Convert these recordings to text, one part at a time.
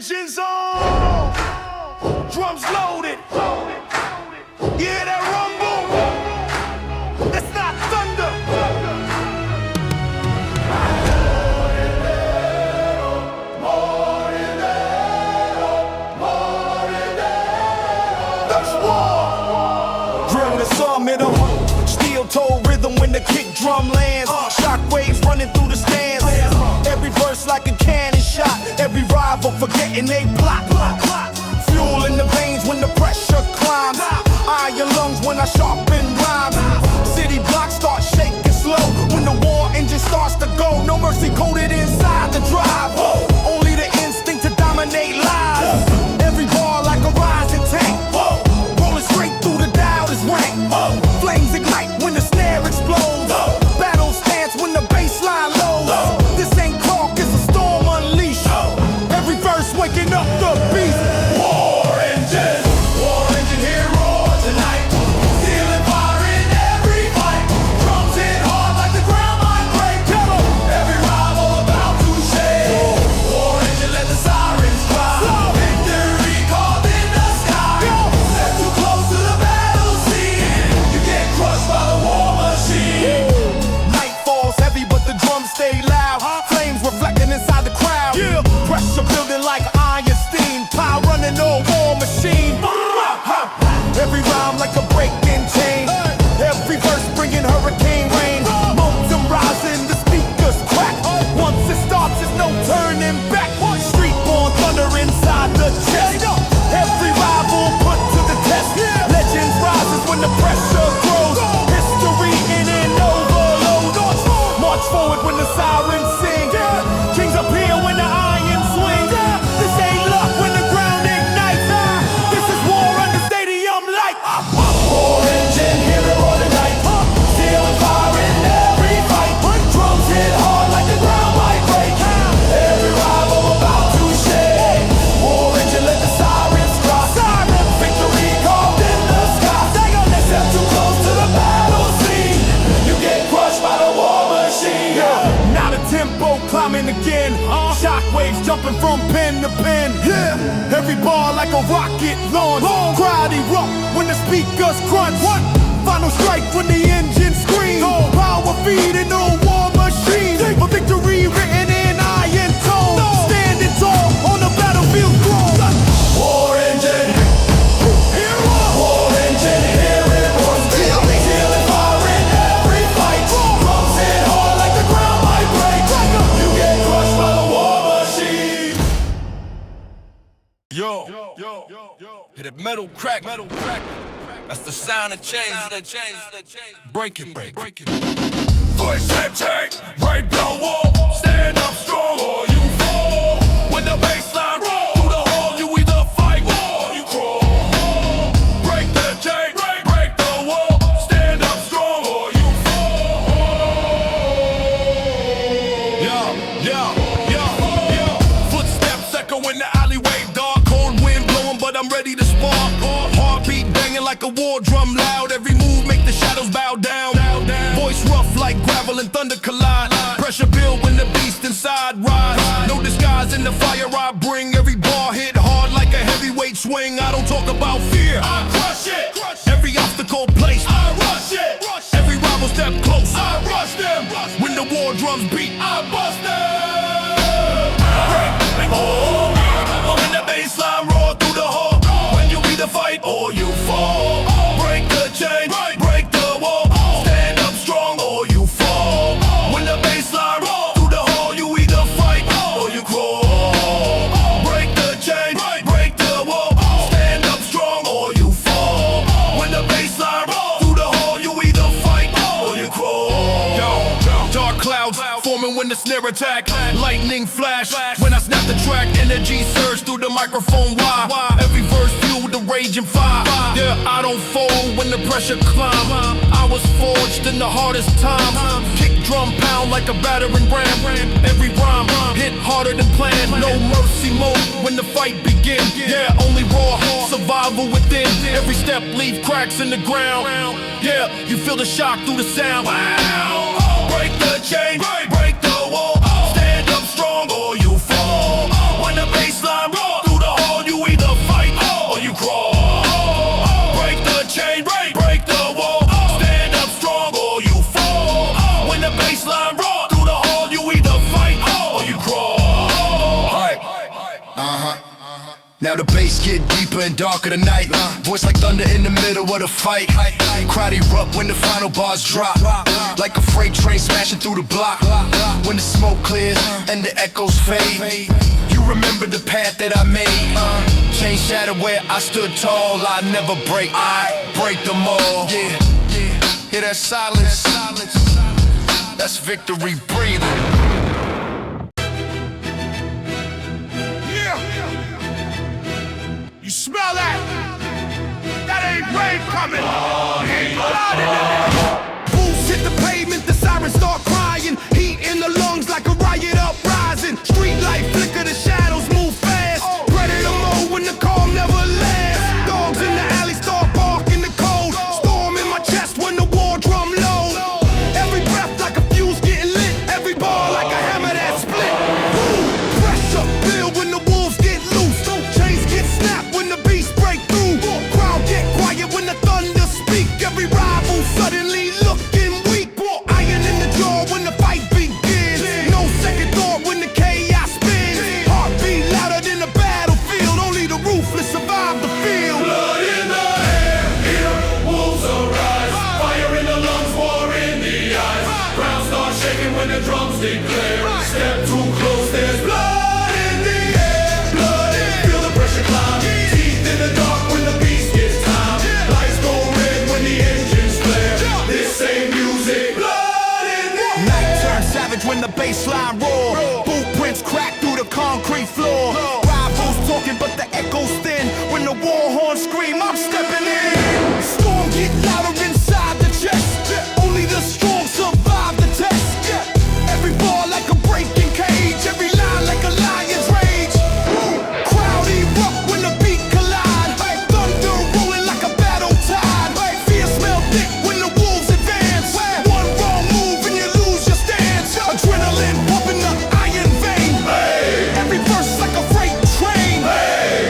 Engines on, drums loaded. Yeah, that rumble, that's not thunder. That's war. Drill the summit, steel toe rhythm when the kick drum lands. Shockwaves running through the stands. Every verse like a cannon shot. Every rival forgetting they plot. Fuel in the veins when the pressure climbs. Iron lungs when I sharpen rhymes. City blocks start shaking slow when the war engine starts to go. No mercy coded inside the drive. Only the instinct to dominate lives. Every bar like a rising tank. Rolling straight through the dial is rank. Flames ignite when the snare explodes. Battle stance when the bass line lows. This ain't talk, it's a storm unleashed. Every verse waking up the beast. War engine hero tonight. Stealing fire in every fight. Drums hit hard like the ground might break. Every rival about to shake. War engine, let the sirens cry. Victory called in the sky. Step too close to the battle scene. You get crushed by the war machine. Night falls heavy, but the drums stay loud. Flames reflecting inside the crowd. Pressure building like iron steam. Power running on war machine. Every rhyme like a breaking chain. Every verse bringing hurricane rain. Momentum rising, the speakers crack. Once it starts, there's no turning back. Street born thunder inside the chest. Every rival put to the test. Legends rises when the pressure grows. History in an overload. March forward when the sirens sing. Kings appear when the iron swings. This ain't luck when the ground ignites. This is war under stadium light. War engine hero tonight. Stealing fire in every fight. Drums hit hard like the ground might break. Every rival about to shake. War engine, let the sirens cry. Victory carved in the sky. Step too close to the battle scene. You get crushed by the war machine. Now the tempo climbing again. Shockwaves jumping from pen to pen. Every bar like a rocket launch. Crowd erupt when the speakers crunch. Final strike when the engine screams. Power feeding the war machine. A victory written in iron tone. Standing tall on the battlefield throne. War engine hero. War engine hero. Stealing fire in every fight. Drums hit hard like the ground might break. You get crushed by the war machine. Yo, hit it metal crack. That's the sound of change. Break it. Voice check, break the wall. Stand up strong or you fall. When the baseline roll through the hall, you either fight or you crawl. Break the chain, break the wall. Stand up strong or you fall. Yeah. Footsteps echo in the alleyway, dark, cold wind blowing, but I'm ready to spark. Heartbeat banging like a war drum loud. Every move make the shadows bow down. Voice rough like gravel and thunder collide. Pressure build when the beast inside rise. No disguise in the fire I bring. Every bar hit hard like a heavyweight swing. I don't talk about fear, I crush it. Every obstacle placed, I rush it. Every rival step close, I rush them. When the war drums beat, I bust them. When the baseline roar through the hall, when you either fight or you fall. Break the chain, break the wall. Stand up strong or you fall. When the baseline roar through the hall, you either fight or you crawl. Break the chain, break the wall. Stand up strong or you fall. When the baseline roar through the hall, you either fight or you crawl. Dark clouds forming when the snare attack. Lightning flash when I snap the track. Energy surge through the microphone. Why? Every verse fueled the raging fire. Yeah, I don't fold when the pressure climb. I was forged in the hardest time. Kick drum pound like a battering ram. Every rhyme hit harder than planned. No mercy mode when the fight begins. Yeah, only raw survival within. Every step leave cracks in the ground. Yeah, you feel the shock through the sound. Wow. Break the chain, break the wall. Stand up strong or you fall. When the baseline roar Now the bass get deeper and darker tonight. Voice like thunder in the middle of the fight. Crowd erupt when the final bars drop. Like a freight train smashing through the block. When the smoke clears and the echoes fade, you remember the path that I made. Chain shattered where I stood tall. I never break, I break them all. Yeah, hear that silence? That's victory breathing. You smell that? That ain't rain coming. Ain't blood in there. Boots hit the pavement, the sirens start crying. Heat in the lungs like a riot uprising. Street light flicker, the shadows move fast. Predator mode when the calm never lasts. Dogs in the alley start barking the cold. Storm in my chest when the war drum low. Every breath like a fuse getting lit. Every bar like a hammer that split. Boom. Pressure build when the wolves get loose. Chains get snapped when the beast break through. Crowd get quiet when the thunder speak. Every rival suddenly looking weak. Iron in the jaw when the fight begins. No second thought when the chaos spins. Heartbeat louder than the battlefield. Only the ruthless survive the field. Blood in the air, here wolves arise. Fire in the lungs, war in the eyes. Ground starts shaking when the drums declare. Step too close, there's blood in the air. Blood in, feel the pressure climb. Teeth in the dark when the beast gets time. Lights go red when the engines flare. This ain't music. Blood in the air. Night turns savage when the bassline roar. Boot prints crack through the concrete floor. Rivals talking but the echoes thin. When the war horns scream, I'm stepping in. Storm get louder inside the chest. Only the strong survive the test. Every ball like a breaking cage. Every line like a lion's rage. Crowd erupt when the beat collide. Thunder rolling like a battle tide. Fear smell thick when the wolves advance. One wrong move and you lose your stance. Adrenaline pumping the iron vein. Every verse like a freight train.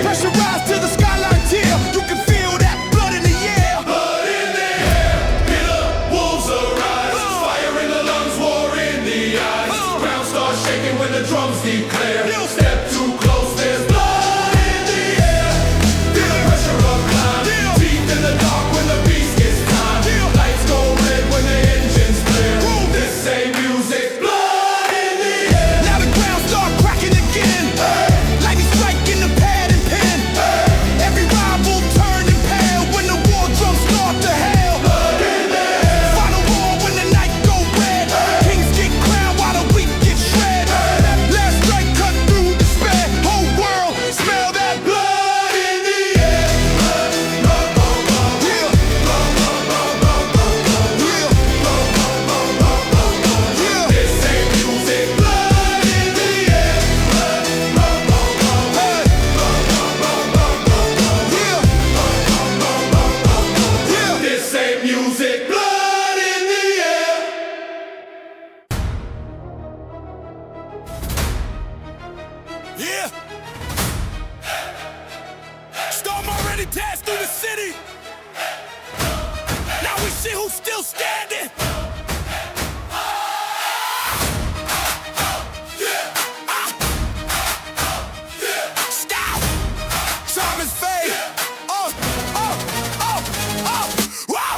Pressurized to the skyline tier. You can feel that blood in the air. Blood in the air, hear the wolves arise. Fire in the lungs, war in the eyes. Ground starts shaking when the drums declare. Step too close, there's blood in the air. Feel the pressure of climb. Deep in the dark when the beast gets time. Lights go red when the engines flare. This ain't music. Blood in the air. Now the ground start cracking again. Lightning striking the pad and pen. Every rival turning pale when the war drums start to hail. Final war when the night go red. Kings get crowned while the weak get shred. Last strike cut through despair. Whole world smell that blood in the air. This ain't music. Blood in the air. This ain't music. Blood in the air. Yeah. Storm already passed through the city. Now we see who's still standing. Stop. Time is fade. Wow.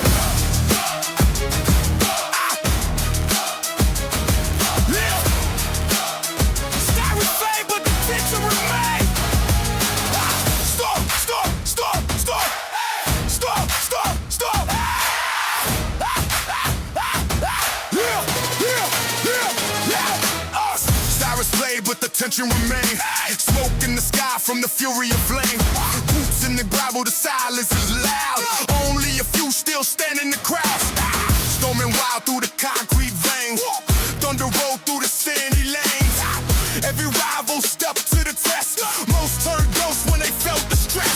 Yeah. Sky is fade, but the picture remains. Stop. Cyrus played, but the tension remains. Smoke in the sky from the fury of flame. Boots in the gravel, the silence is loud. Only a few still stand in the crowd. Storming wild through the concrete veins. Thunder roll through the sandy lanes. Every rival step to the test. Most turned ghosts when they felt the stress.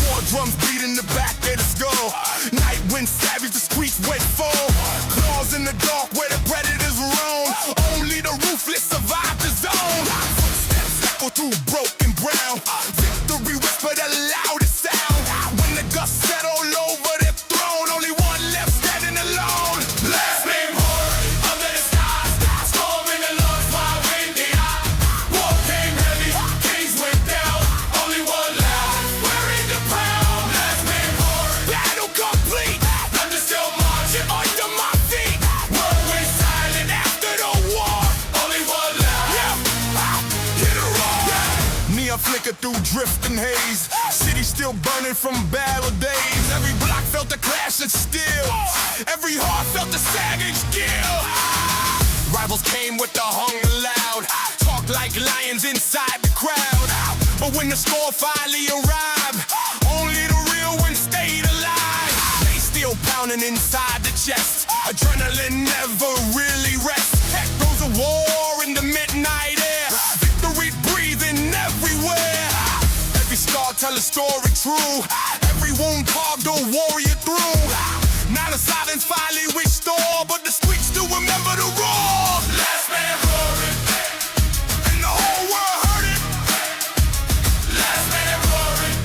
War drums beat in the back of the skull. Night wind savage, the streets wait full. Claws in the dark where the predators roam. Only the ruthless survive the zone. Footsteps echo through broken ground. Victory whisper the loudest sound. When the gust settle over their throne, only one left standing alone. Last name hard under the stars. Storm in the lungs, fire in the eye. War came heavy, kings went down. Only one loud. maker through drifting haze. City still burning from battle days. Every block felt the clash of steel. Every heart felt the savage skill. Rivals came with the hunger loud. Talk like lions inside the crowd. But when the score finally arrived, only the real ones stayed alive. They still pounding inside the chest. Adrenaline never really rests. Echoes of war in the midnight air. Victory breathing everywhere. Every scar tell a story true. Every wound carved a warrior through. Now the silence finally restored, but the streets still remember the roar. Last man roaring, and the whole world heard it. Last man roaring,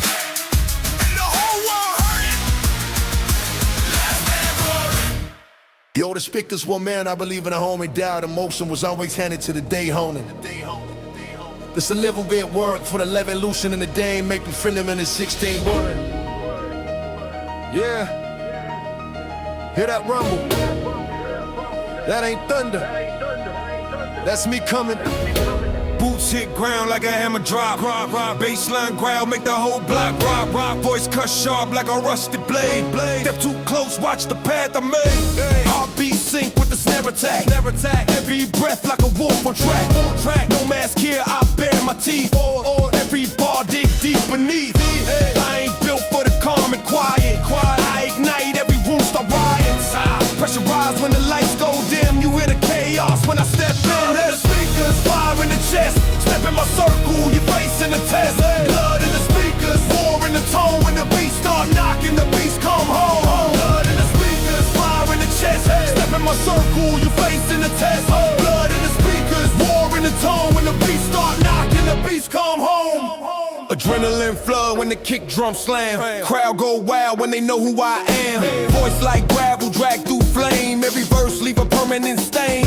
and the whole world heard it. Last man roaring. Yo, the speakers were man, I believe in a homie died. Emotion was always handed to the day honing. This a little bit work for the evolution in the day, make me feel him in his 16 word. Yeah. Hear that rumble? That ain't thunder. That's me coming. Boots hit ground like a hammer drop. Baseline growl, make the whole block rock. Voice cut sharp like a rusted blade. Step too close, watch the path I made. Heartbeat sync with the snare attack. Every breath like a wolf on track. No mask here, I bare my teeth. Or every bar dig deep beneath. I ain't built for the calm and quiet. I ignite every wound, start riots. Pressurize when the lights go dim. You hear the chaos when I step in. Hear the speakers, fire in the chest. Step in my circle, your face in the test. Blood in the speakers, war in the tone. When the beats start knocking, the beats come home. Blood in the speakers, fire in the chest. Step in my circle, your face in the test. Blood in the speakers, war in the tone. When the beats start knocking, the beats come home. Adrenaline flood when the kick drum slam. Crowd go wild when they know who I am. Voice like gravel, drag through flame. Every verse leave a permanent stain.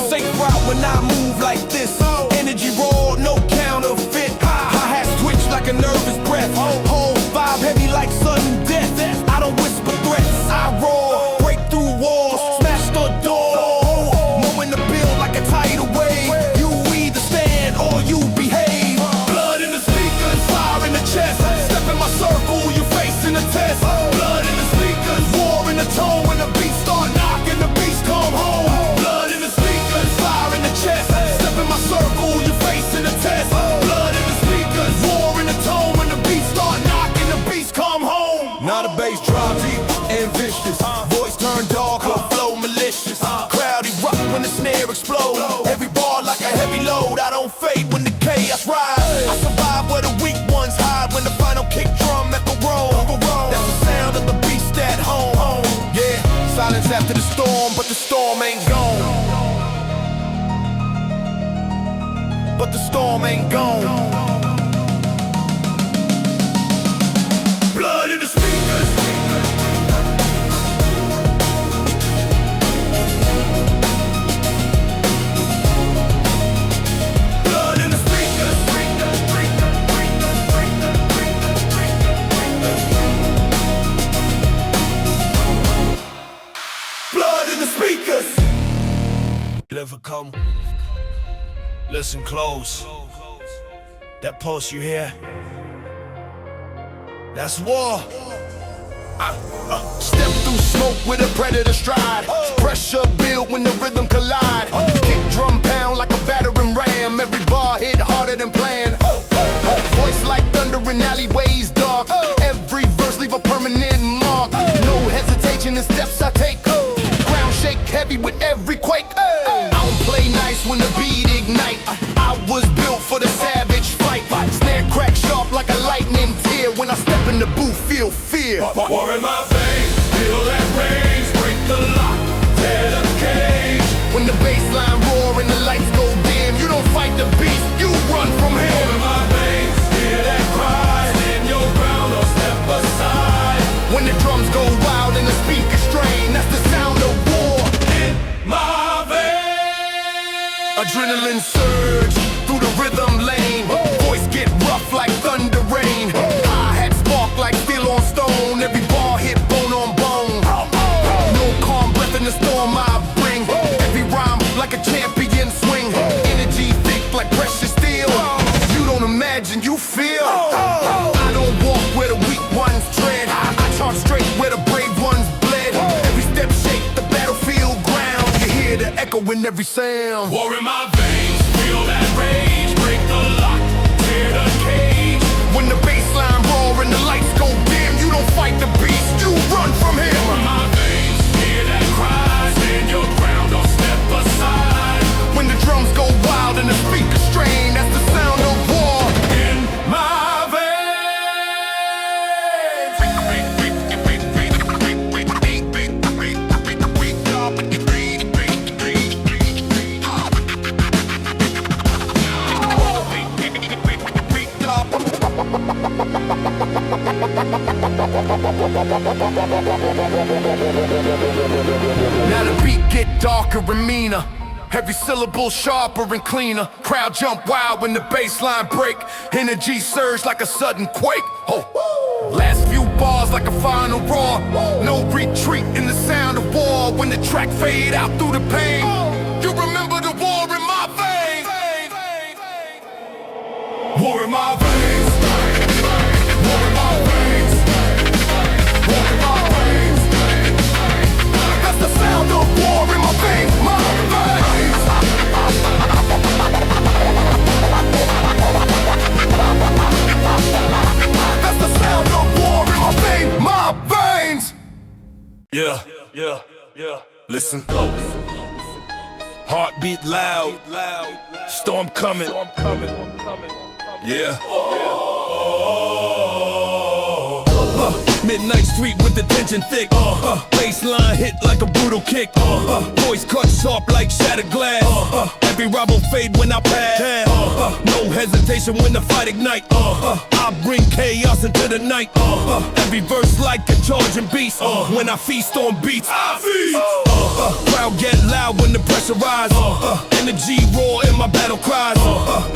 Safe route when I move like this. Energy raw, no counterfeit. Hi-hats twitch like a nervous breath. Whole vibe heavy like sudden death. I don't whisper threats, I roar. Break through walls, smash the door. Mowing the bill like a tidal wave. You either stand or you behave. Blood in the speakers, fire in the chest. Step in my circle, you facing the test. Blood in the speakers, war in the tone. When the beats start knocking, the beats come home. Blood in the speakers, fire in the chest. Step in my circle, you facing the test. Blood in the speakers, war in the tone. When the beats start knocking, the beats come home. Now the bass drop deep and vicious. Voice turn dark, her flow malicious. Crowd erupt when the snare explodes. Every bar like a heavy load. I don't fade when the chaos rise. I survive where the weak ones hide. When the final kick drum echo roll. That's the sound of the beast at home. Yeah, silence after the storm, but the storm ain't gone. But the storm ain't gone. Blood in the speakers. Blood in the speakers. Blood in the speakers. Never come. Listen close. That pulse you hear? That's war. Step through smoke with a predator stride. Pressure build when the rhythm collide. Kick drum pound like a battering ram. Every bar hit harder than planned. Voice like thunder in alleyways dark. Every verse leave a permanent mark. No hesitation in steps I take. Ground shake heavy with every quake. I don't play nice when the beat ignite. I was built for the savage fight. Snare crack sharp like a lightning tear. When I step in the booth, feel fear. War in my veins, feel that rage. Break the lock, tear the cage. When the bassline roar and the lights go dim, you don't fight the beast, you run from him. War in my veins, hear that cry. Stand your ground or step aside. When the drums go wild and the speaker strain, that's the sound of war. In my veins. Adrenaline surge through the rhythm lane. Voice get rough like thunder rain. Hi-hat spark like steel on stone. Every bar hit bone on bone. No calm breath in the storm I bring. Every rhyme like a champion swing. Energy thick like precious steel. You don't imagine, you feel. I don't walk where the weak ones tread. I charge straight where the brave ones bled. Every step shake the battlefield ground. You hear the echo in every sound. War in my veins, feel that rage. Break the lock, tear the cage. When the bassline roar and the lights go dim, you don't fight the beast, you run from him. War in my veins, hear that cry. Stand your ground, don't step aside. When the drums go wild and the speakers strain, that's the sound of war. In my Now the beat get darker and meaner. Every syllable sharper and cleaner. Crowd jump wild when the bass line break. Energy surge like a sudden quake. Oh. Last few bars like a final roar. No retreat in the sound of war. When the track fade out through the pain, you remember the war in my veins. war in my veins. War in my veins. War in my veins. That's the sound of war in my veins. My veins. That's the sound of war in my veins. My veins. Yeah. Listen. Heartbeat loud. Storm coming. Yeah. Midnight street with the tension thick. Baseline hit like a brutal kick. Voice cut sharp like shattered glass. Every rival fade when I pass. No hesitation when the fight ignite. I bring chaos into the night. Every verse like a charging beast. When I feast on beats, I feast. Crowd get loud when the pressure rise. Energy roar in my battle cries.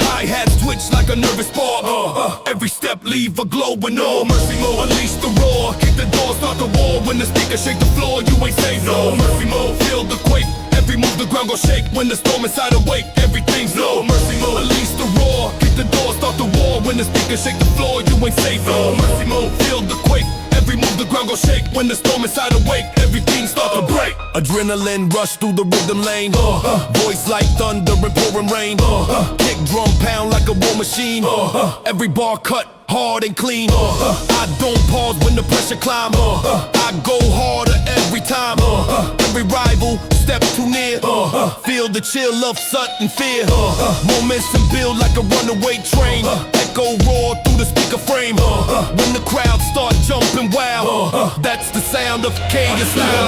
Hi-hats twitch like a nervous ball. Every step leave a glow with no mercy mode. Unleash the roar, kick the door, start the war. When the speaker shake the floor, you ain't safe. No mercy mode, feel the quake. Every move the ground gon' shake. When the storm inside awake, everything's no mercy mode. Unleash the roar, kick the door, start the war. When the speaker shake the floor, you ain't safe. No mercy mode, feel the quake. Every move the ground gon' shake. When the storm inside awake, everything start to break. Adrenaline rush through the rhythm lane. Voice like thunder and pouring rain. Kick drum pound like a war machine. Every bar cut hard and clean. I don't pause when the pressure climb. I go harder every time. Every rival step too near. Feel the chill of sudden fear. Momentum build like a runaway train. Echo roar through the speaker frame. When the crowd start jumping wild, that's the sound of chaos now.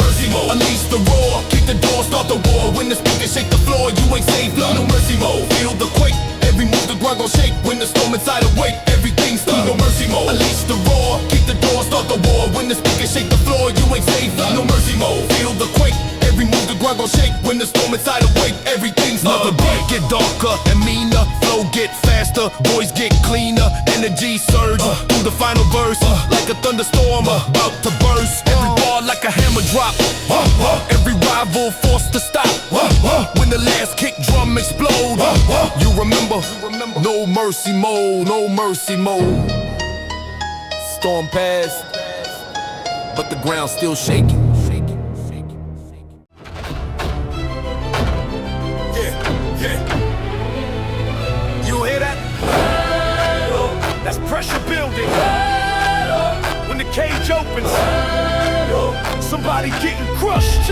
Unleash the roar, kick the door, start the war. When the speaker shake the floor, you ain't safe. No mercy mode, feel the quake. Every move the ground gon' shake. When the storm inside awake, everything's done. No mercy mode, unleash the roar, kick the door, start the war. When the speaker shake the floor, you ain't safe. No mercy mode, feel the quake. Every move the ground gon' shake. When the storm inside awake, everything's done. The beat get darker and meaner, flow get faster, voice get cleaner, energy surge through the final verse like a thunderstorm about to burst. Every bar like a hammer drop. Every rival forced to stop. When the last kick drum explode, you remember, no mercy mode, no mercy mode. Storm passed, but the ground still shaking. You hear that? That's pressure building. When the cage opens, somebody getting crushed.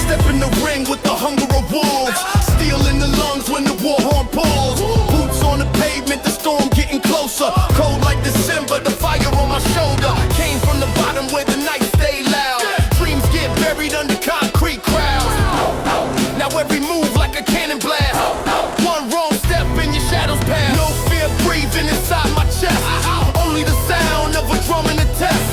Step in the ring with the hunger of wolves. Steel in the lungs when the war horn pulls. Boots on the pavement, the storm getting closer. Cold like December, the fire on my shoulder. Came from the bottom where the nights stay loud. Dreams get buried under concrete crowds. Now every move like a cannon blast. One wrong step and your shadows pass. No fear breathing inside my chest. Only the sound of a drum in a test.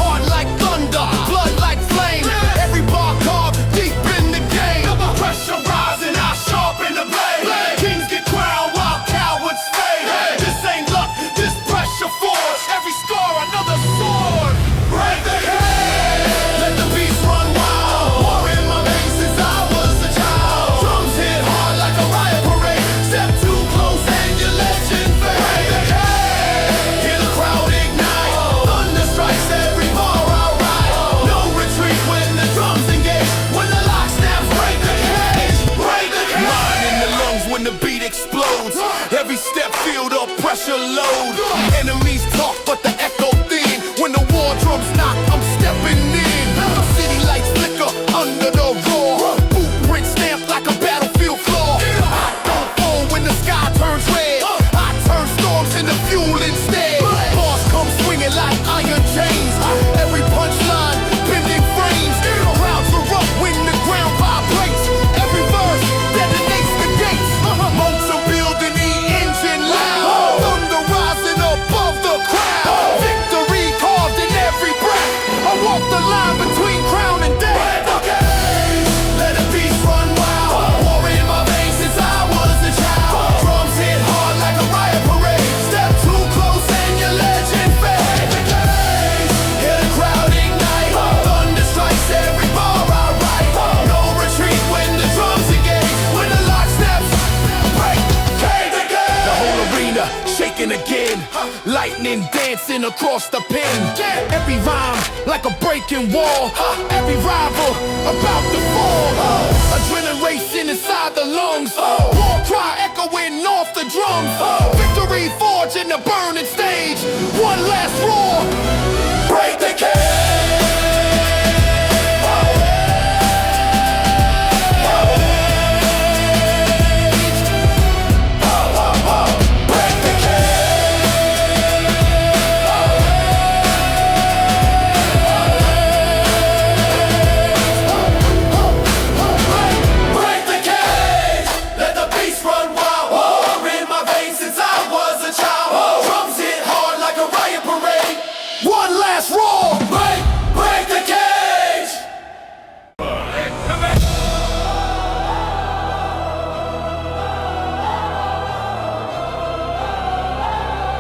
Heart like thunder, blood like flame. Every bar carved deep in the game. Pressure rising, I sharpen the blade. Kings get crowned while cowards fade. This ain't luck, this pressure force. Every scar another sword. Break the head, let the beast run wild. War in my veins since I was a child. Drums hit hard like a riot parade. Step too close and your legend fades. your load. Enemies talk, but the echo thin. When the war drums knock, I'm stepping in. City lights flicker under the roar. Footprint stamped like a battlefield floor. I don't fall when the sky turns red. I turn storms into fuel instead. Bars come swinging like iron chains. Every punchline, bending frames. Crowds erupt when the ground vibrates. Every verse detonates the gates. Moats are building the engine loud. Thunder rising above the crowd. Victory carved in every breath. I walk the line between crown and death. Let the beast run wild. War in my veins since I was a child. Drums hit hard like a riot parade. Step too close and your legend fades. Hear the crowd ignite. Thunder strikes every bar I write. No retreat when the drums engage. When the lock snaps, break the whole arena shaking again. Lightning dancing across the pen. Every rhyme like a breaking wall. Every rival about to fall. Adrenaline racing inside the lungs. War cry echoing off the drums. Victory forged in the burning stage. One last roar. Break the cage.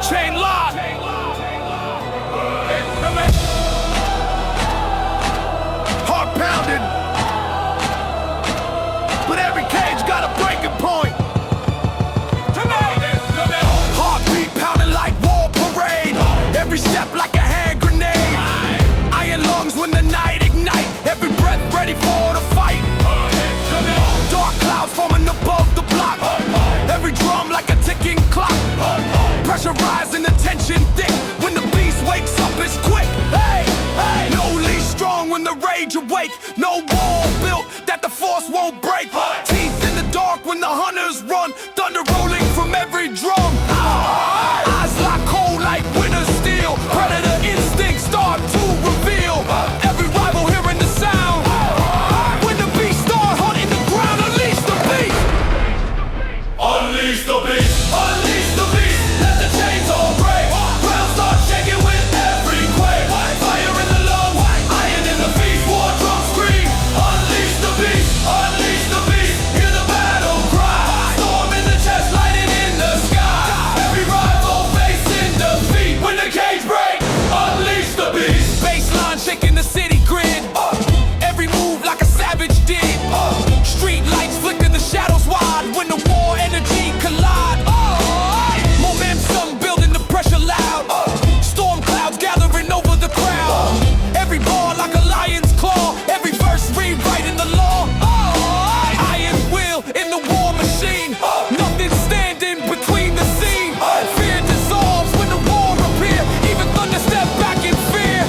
Chain lock. Heart pounding, but every cage got a breaking point. Heartbeat pounding like war parade. Every step like a hand grenade. Iron lungs when the night ignite. Every breath ready for the fight. Dark clouds forming above the block. Every drum like a ticking clock. Pressure rising, the tension thick. When the beast wakes up, it's quick. Hey, hey. No leash strong when the rage awake. No wall built that the force won't break. Teeth in the dark when the hunters run. Thunder rolling from every drum. Eyes lock cold like winter steel. Predator instincts start to reveal. Every rival hearing the sound. When the beast start hunting the ground, unleash the beast. Unleash the beast. Unleash the beast. Let the chains all break. Ground starts shaking with every quake. Fire in the lungs, iron in the feet. War drums scream. Unleash the beast. Unleash the beast. Hear the battle cry. Storm in the chest, lightning in the sky. Every rival facing defeat. When the cage break, unleash the beast. Baseline shaking the city grid. Every move like a savage did. Street lights flicker the shadows wide when the war energy collide. Momentum building the pressure loud. Storm clouds gathering over the crowd. Every bar like a lion's claw. Every verse rewriting the law. Iron will in the war machine. Nothing standing between the scene. Fear dissolves when the war appear. Even thunder step back in fear.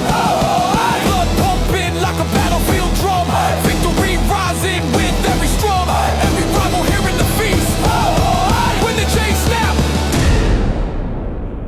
Blood pumping like a battlefield drum. Victory rising with every strum. Every rival hearing the feast. When the chains snap,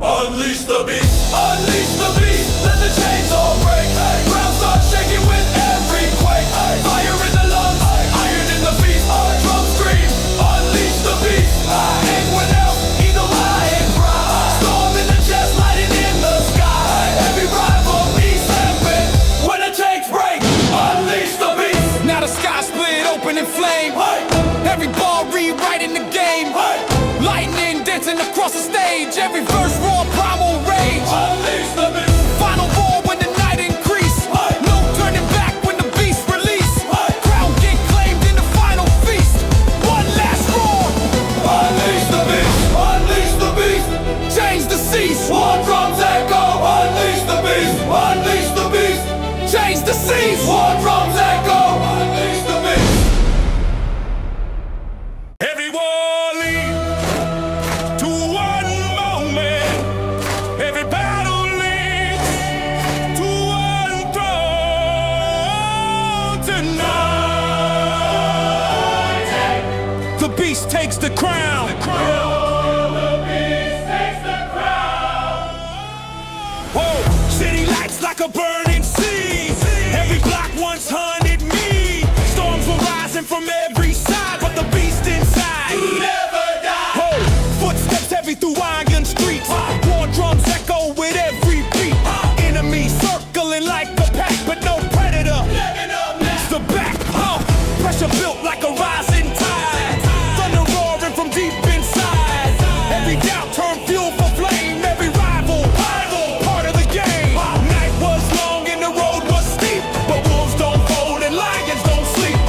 Unleash the beast. Unleash the beast. Let the chains all break. Ground starts shaking with every quake. Fire in the lungs, iron in the feet. Drums scream. Unleash the beast. Anyone else, either lie and cry. Storm in the chest, lighting in the sky. Every rival, east and west. When the chains break, unleash the beast. now the sky split open in flame. Every ball rewriting the game. Lightning dancing across the stage. Every verse raw primal rage. Unleash the beast. Final roar when the night increase. No turning back when the beast release. Crown get claimed in the final feast. One last roar. Unleash the beast. Unleash the beast. Change the cease. War drums echo. Unleash the beast. Unleash the beast. Change the cease. War drums echo. Unleash the beast. Every war leads to one moment. a burning sea. Every block once hunted me. Storms were rising from every side, but the beast inside never died. Oh, footsteps heavy through iron streets. War drums echo with every beat. Enemies circling like a pack, but no predator. It's the back. Pressure built like a rising tide. Thunder roaring from deep inside. Every doubt turned fuel for flame. Every rival, part of the game. Night was long and the road was steep, but wolves don't fold and lions don't sleep.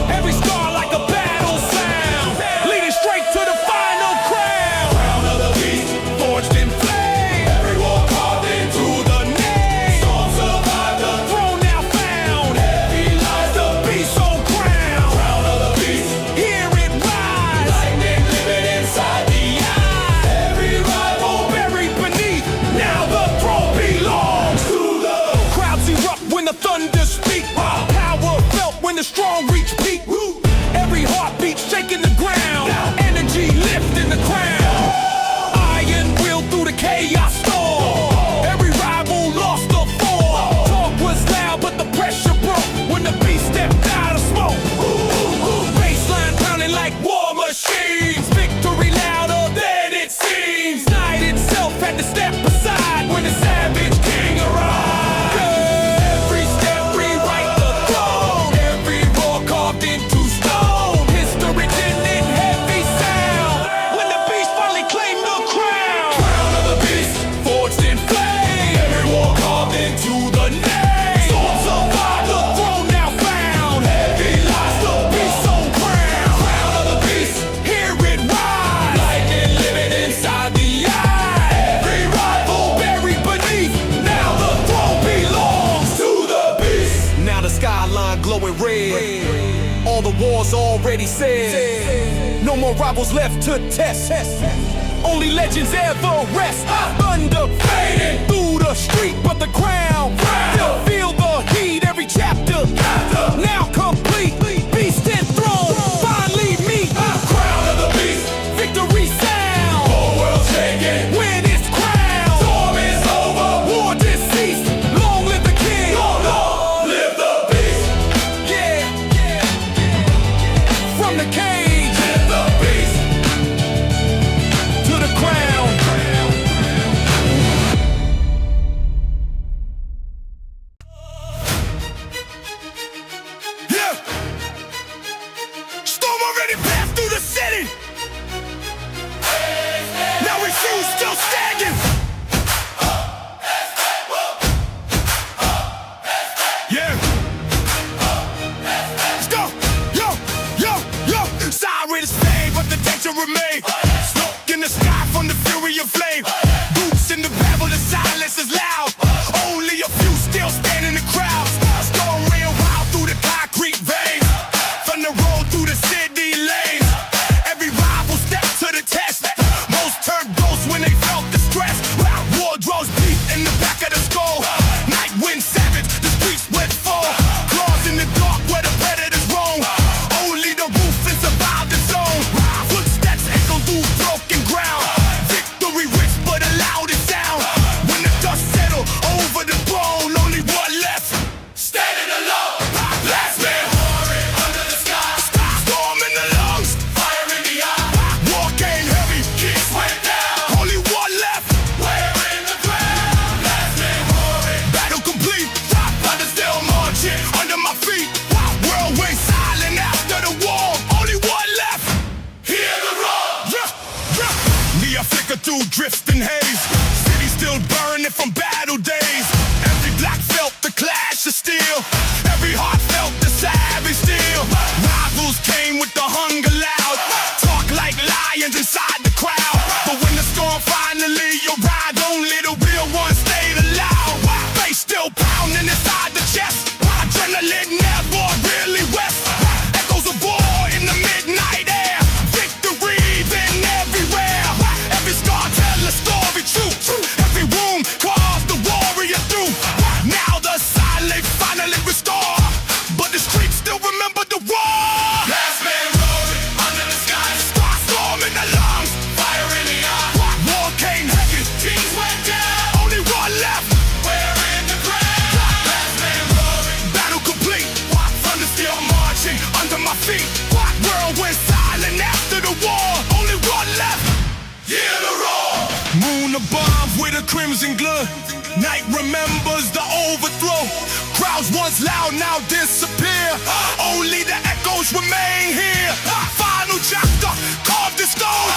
Every scar like a battle sound, leading straight to the final crown. Crown of the beast, forged in flame. Every war carved into the name. Storm survived, the throne now found. Heavy lies the beast so crowned. Crown of the beast, hear it rise. Lightning living inside the eye. Every rival buried beneath. Now the throne belongs to the crowds erupt when the thunder speak. Power felt when the strong reach peak. Every heartbeat shaking the ground. Energy lifting the crown. Iron will through the chaos storm. Every rival lost the form. Talk was loud, but the pressure broke when the beast stepped out of smoke. Baseline pounding like war machines. Victory louder than it seems. Night itself had to step aside when the savage king arrived. Every step rewrite the throne. Every roar carved into stone. History written in heavy sound when the beast finally claimed the crown. Crown of the beast, forged in flame. Every war carved into the name. Storm survived, the throne now found. Heavy lies the beast so crowned. Crown of the beast, hear it rise. Lightning living inside the eye. Every rival buried beneath. Now the throne belongs to the beast. Now the skyline glowing red. All the wars already said. No more rivals left to test. Only legends ever rest. Thunder fading through the street, but the crown still feel the heat. Every chapter now complete. Beast enthroned, finally meet. Crown of the beast, victory sound. Whole world shaking when it's crowned. Storm is over, war deceased. Long live the king. Long live the beast. Yeah. From the cage, live the beast. To the crown. Yeah. Storm already passed through the city. Now we see who's still standing. Yeah. Let's go. Yo. Sirens fade, but the danger remain. Smoke in the sky from the fury of flame. Boots in the babble, the silence is loud. Only a few still stand in the crowds. Storm ran wild through the concrete veins. Thunder rolled through the city lanes. Every rival stepped to the test. Most turned ghosts when they felt the stress. War draws deep in the back of the skull. Night wind savage, the streets went full. Claws in the dark where the predators roam. Only the ruthless survive the zone. Footsteps echo through broken ground. Victory whisper the loudest sound. When the dust settled over the bone, only one left. Standing alone. Last man roaring under the sky. Storm in the lungs. Fire in the eye. War came heavy. Kicks went down. Only one left. Wearing the crown. Last man roaring. Battle complete. Thunder still marching under my feet. World went silent after the war. Only one left. Hear the roar. Neon flicker through drifts and haze. City still burning from battle days. Every black felt the clash of steel. Every heart felt the savage steel. Rivals came with the hunger loud. Talk like lions inside the crowd. But when the storm finally arrived, only the real ones stayed alive. They still pounding inside the chest. Adrenaline never really rest. Echoes of war in the midnight air. Victory been everywhere. Every scar tell a story true. Every wound caused the warrior through. Now the silence finally restored. But the streets still remember the war. Last man roaring under the sky. Storm in the lungs. Fire in the eye. War came heavy. Kings went down. the bombs with a crimson glow. Night remembers the overthrow. Crowds once loud, now disappear. Only the echoes remain here. Final chapter, carved in stone.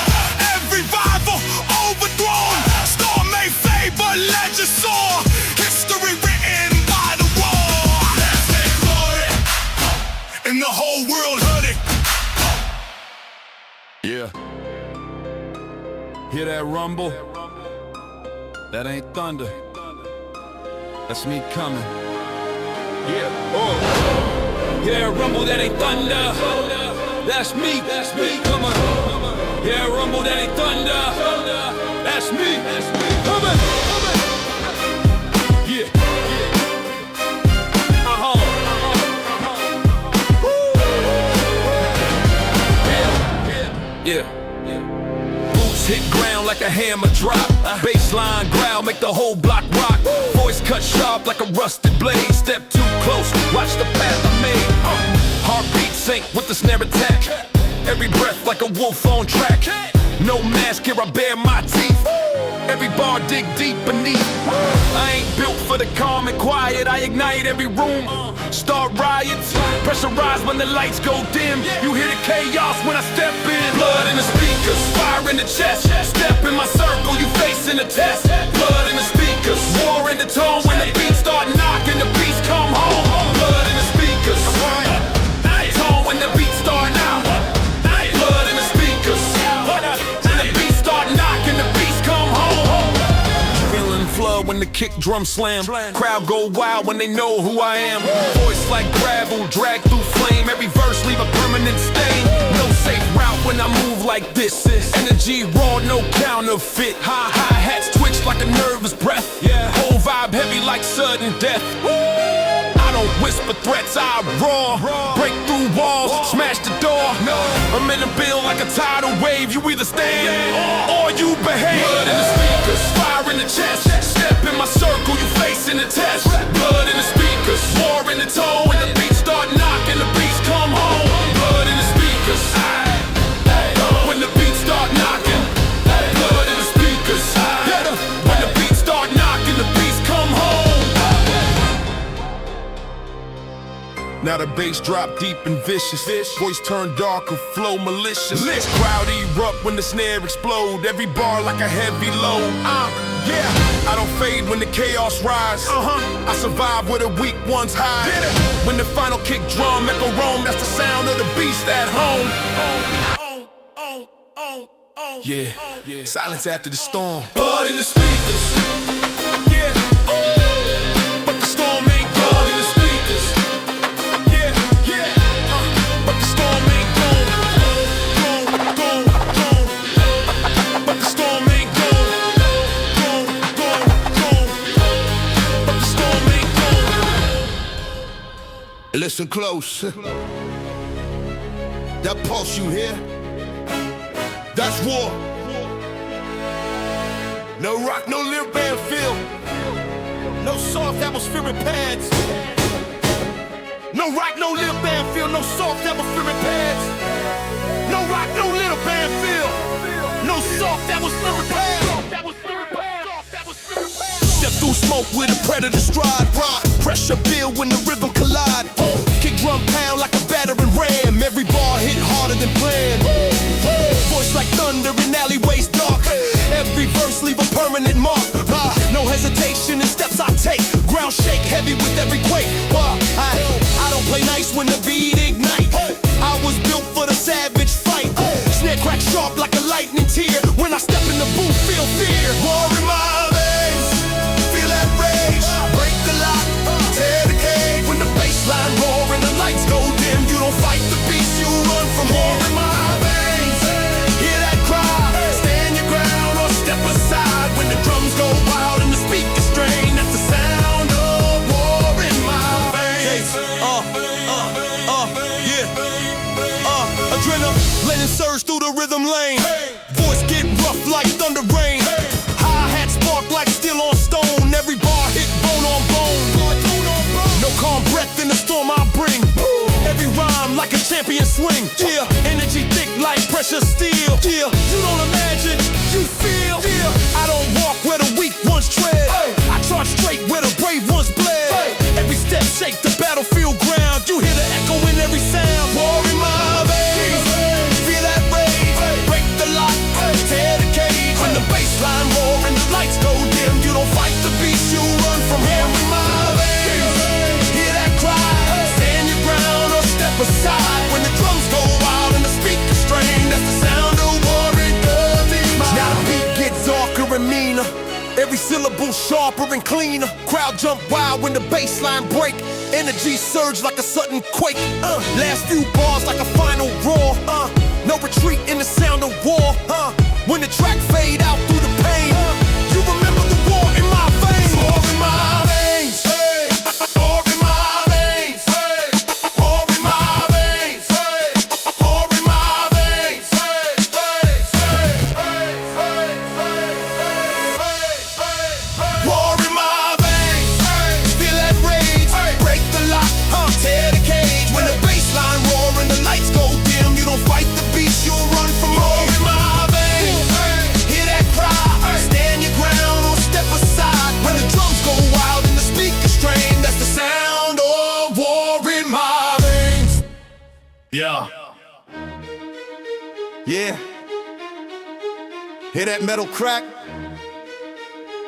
Every rival overthrown. Storm may fade, but legend soar. History written by the war. Let's make glory, and the whole world heard it. Yeah. Hear that rumble? That ain't thunder. That's me coming. Yeah. Oh. Hear that rumble? That ain't thunder. That's me. That's me. Come on. Hear that rumble? That ain't thunder. That's me. That's me. Coming. Yeah. Yeah. Boots hit ground like a hammer drop. Baseline growl, make the whole block rock. Voice cut sharp like a rusted blade. Step too close, watch the path I made. Heartbeat sync with the snare attack. Every breath like a wolf on track. No mask here, I bare my teeth. Every bar dig deep beneath. I ain't built for the calm and quiet. I ignite every room, start riots. Pressurize when the lights go dim. You hear the chaos when I step in. Blood in the speakers, fire in the chest. Step in my circle, you facing the test. Blood in the speakers, war in the tone. When the beats start knocking, the beats come home. Blood in the speakers, tone when the beats start now. Blood in the speakers, when the beats start knocking, the beats come home. Feeling flood when the kick drum slam. Crowd go wild when they know who I am. Voice like gravel, drag through flame. Every verse leave a permanent stain. No safe route when I move like this. Energy raw, no counterfeit. Hi-hats twitch like a nervous breath. Whole vibe heavy like sudden death. I don't whisper threats, I roar. Break through walls, smash the door. I'm in the bill like a tidal wave. You either stand or you behave. Blood in the speakers, fire in the chest. Step in my circle, you facing the test. Blood in the speakers, war in the tone. When the beats start knocking, the beats come home. Blood in the speakers, when the beats start knocking. Blood in the speakers, when the beats start knocking, the beats come home. Now the bass drop deep and vicious. Voice turn darker, flow malicious. Crowd erupt when the snare explode. Every bar like a heavy load. Yeah, I don't fade when the chaos rise. I survive where the weak ones hide. When the final kick drum echo roam, that's the sound of the beast at home. Yeah, silence after the storm. Blood in the speakers. Yeah, but the storm ain't blood in the speakers. But the storm ain't gone. But the storm ain't gone. But the storm ain't gone. Listen close. That pulse you hear? That's war. No rock, no lyric band feel. No soft atmospheric pads. No rock, no lyric band feel. No soft atmospheric pads. No rock, no lyric band feel. No soft atmospheric pads. Step through smoke with a predator stride. Pressure build when the rhythm collide. Kick drum pound like a battering ram. Every bar hit harder than planned. Voice like thunder in alleyways dark. Every verse leave a permanent mark. No hesitation in steps I take. Ground shake heavy with every quake. I don't play nice when the beat ignite. I was built for the savage fight. Snare crack sharp like a lightning tear. When I step in the booth, feel fear. War in my veins, feel that rage. Break the lock, tear the cage. When the bassline roar and the lights go dim, you don't fight the beast, you run from war in my veins. Hear that cry, stand your ground or step aside. When the drums go wild and the speakers strain, that's the sound of war in my veins. Adrenaline surge through the rhythm lane. Voice get rough like thunder rain. Hi-hat spark like steel on stone. Every bar hit bone on bone. No calm breath in the storm I bring. Every rhyme like a champion swing. Yeah, energy thick like precious steel. Yeah, you don't imagine, you feel. Yeah, I don't walk Every syllable sharper and cleaner. Crowd jump wild when the bass line break. Energy surge like a sudden quake. Last few bars like a final roar. No retreat in the sound of war. When the track fade out through the pain, you remember the war in my veins. War in my veins. War in my veins. War in my veins. War in my veins. War in my veins. Feel that rage. Break the lock. Tear the cage. When the bassline roar and the lights go dim, you don't fight the beast, you'll run from war in my veins. Hear that cry. Stand your ground or step aside. When the drums go wild and the speakers strain, that's the sound of war in my veins. Yeah. Yeah. Hear that metal crack?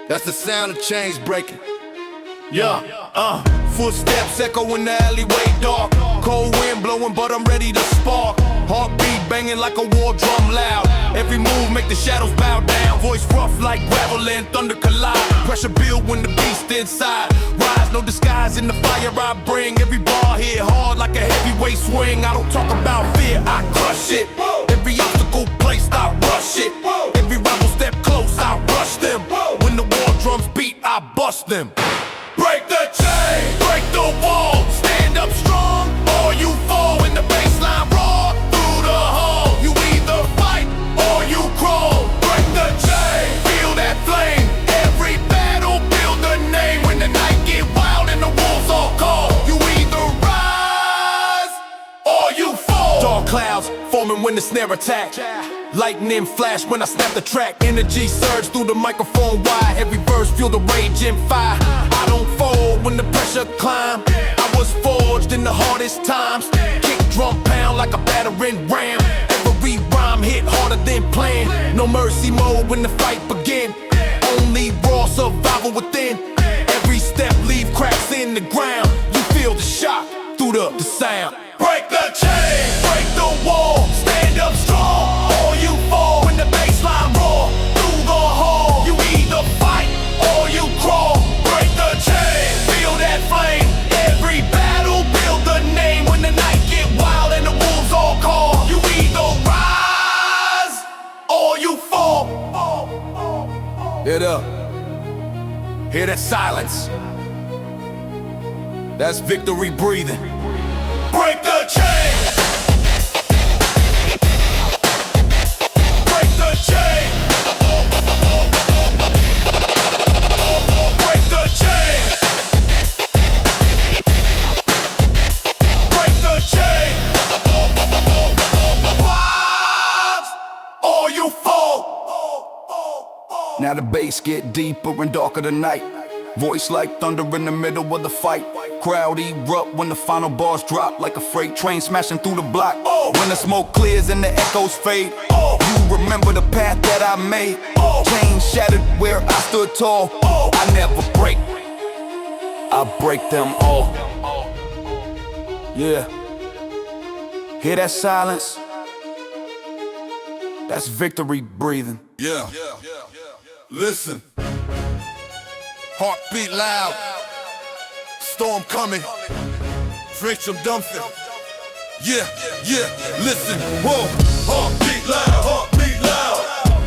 That's the sound of chains breaking. Yeah. Footsteps echo in the alleyway dark. Cold wind blowing, but I'm ready to spark. Heartbeat banging like a war drum loud. Every move make the shadows bow down. Voice rough like gravel and thunder collide. Pressure build when the beast inside rise. No disguise in the fire I bring. Every bar hit hard like a heavyweight swing. I don't talk about fear, I crush it. Every obstacle placed, I rush it. Every rival step close, I rush them. When the war drums beat, I bust them. Break the chain, break the wall, stand up strong, or you fall when the bassline roar through the hall. You either fight or you crawl. Break the chain, feel that flame. Every battle build a name. When the night get wild and the wolves all call, you either rise or you fall. Dark clouds forming when the snare attack. Lightning flash when I snap the track. Energy surge through the microphone wide. Every verse feel the rage and fire. I don't fold when the pressure climb. I was forged in the hardest times. Kick drum pound like a battering ram. Every rhyme hit harder than planned. No mercy mode when the fight begin. Only raw survival within. Every step leave cracks in the ground. You feel the shock through the sound. Break the chain, break the wall, stand up strong, or you fall when the bassline roar through the hall. You either fight or you crawl. Break the chain, feel that flame. Every battle build a name. When the night get wild and the wolves all call, you either rise or you fall. Hear up. Hear that silence. That's victory breathing. Break the chain. Break the chain. Break the chain. Break the chain. Rise or you fall. Now the bass get deeper and darker the night. Voice like thunder in the middle of the fight. Crowd erupt when the final bars drop. Like a freight train smashing through the block. When the smoke clears and the echoes fade, you remember the path that I made. Chains shattered where I stood tall. I never break, I break them all. Yeah. Hear that silence? That's victory breathing. Yeah. Listen. Heartbeat loud. Storm coming. Friction dumping. Yeah. Listen. Whoa. Heartbeat loud. Heartbeat loud.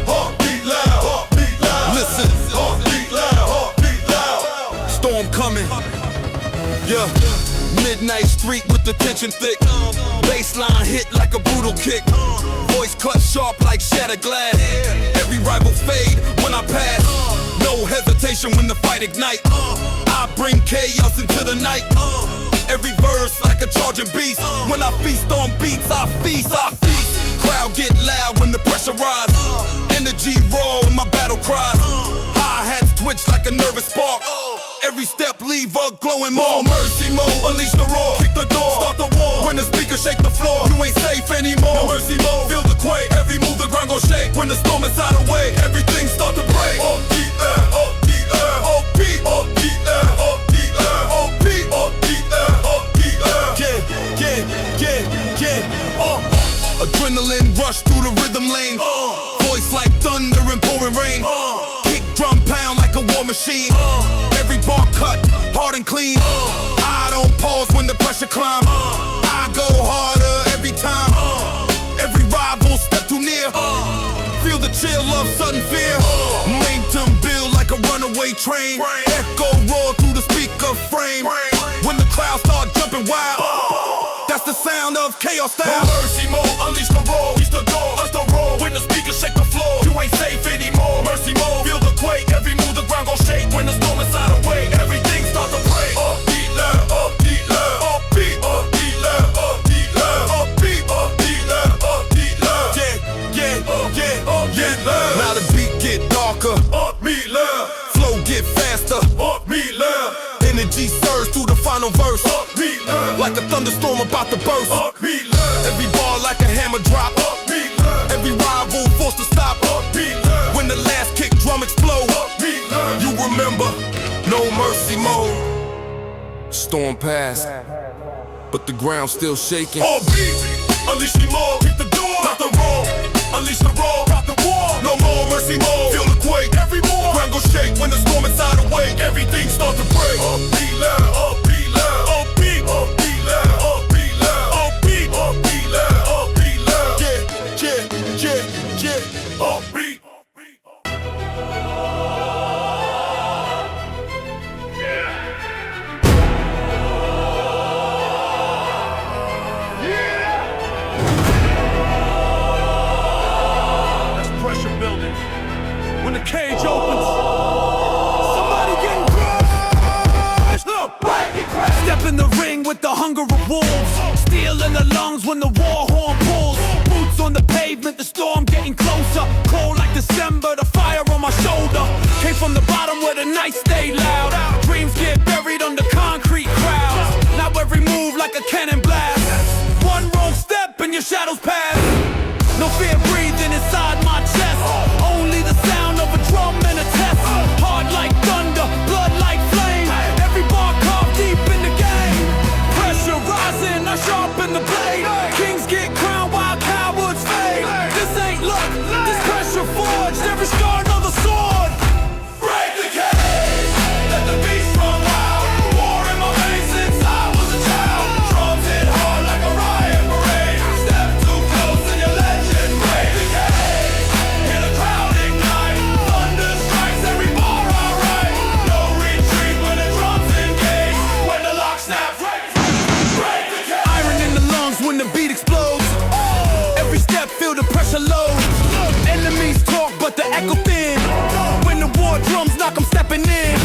Heartbeat loud. Heartbeat loud. Listen. Heartbeat loud. Heartbeat loud. Storm coming. Yeah. Midnight street with the tension thick. Baseline hit like a brutal kick. Voice cut sharp like shattered glass. Every rival fade when I pass. No hesitation when the fight ignite. I bring chaos into the night. Every verse like a charging beast. When I feast on beats, I feast. Crowd get loud when the pressure rise. Energy raw when my battle cries. Hi-hats twitch like a nervous spark. Every step leave a glowing more. Mercy mode, unleash the roar. Kick the door, start the war. When the speakers shake the floor, you ain't safe anymore. No mercy mode, feel the quake. Every move the ground gon' shake. When the storm is out of way, everything start to break. Adrenaline rush through the rhythm lane. Voice like thunder and pouring rain. Kick drum pound like a a war machine. Every bar cut, hard and clean. I don't pause when the pressure climb. I go harder every time. Every rival step too near. Feel the chill of sudden fear. Momentum build like a runaway train. Echo roar through the speaker frame. When the crowd start jumping wild, that's the sound of chaos style. Mercy mode, unleash the roar, reach the door, us the roar. When the speakers shake the floor, you ain't safe anymore. Mercy mode, feel the quake. Every move the ground gon' shake. When the storm inside away, everything start to break. Upbeat loud, upbeat loud, upbeat, upbeat loud, upbeat loud, upbeat, upbeat loud, upbeat loud. Yeah, now the beat get darker, Upbeat loud, flow get faster, upbeat loud, energy surge through the final verse, upbeat loud, like a thunderstorm about to burst. upbeat loud, Every ball like a hammer drop, upbeat loud, every rival forced to stop. upbeat loud, When the last kick drum explode, upbeat loud. you remember, no mercy mode. Storm past, but the ground's still shaking. Upbeat, unleash me more, kick the door, out the roar. Unleash the roar, out the war. No more mercy mode, feel the quake. Every more ground gon' shake when the storm inside awake. Everything start to break. Upbeat loud, upbeat loud, upbeat, upbeat loud, upbeat loud, upbeat, upbeat loud, upbeat loud. Upbeat. That's pressure building. When the cage opens, somebody getting crushed. Step in the ring with the hunger of wolves. Steel in the lungs when the war horn pulls. Boots on the pavement, the storm getting closer. Cold like December, the fire on my shoulder. Came from the bottom where the nights stay loud. Dreams get buried under concrete crowds. Now every move like a cannon blast. One wrong step and your shadows pass. No fear breathing inside my chest. Only the sound of a drum and a test. Hard like thunder, blood like flame. Every bar carved deep in the game. Pressure rising, I sharpen the blade. Kings get crowned while cowards fade. This ain't luck, this pressure forged. Every scar another sword. Break the cage, let the beast run wild. War in my veins since I was a child. Drums hit hard like a riot parade. Step too close and your legend break the cage. Hear the crowd ignite, thunder strikes every bar I write. No retreat when the drums engage. When the lock snaps, break the cage. Iron in the lungs when the beat explodes. Every step feel the pressure load. Enemies talk but the echo thin. When the war drums knock, I'm stepping in.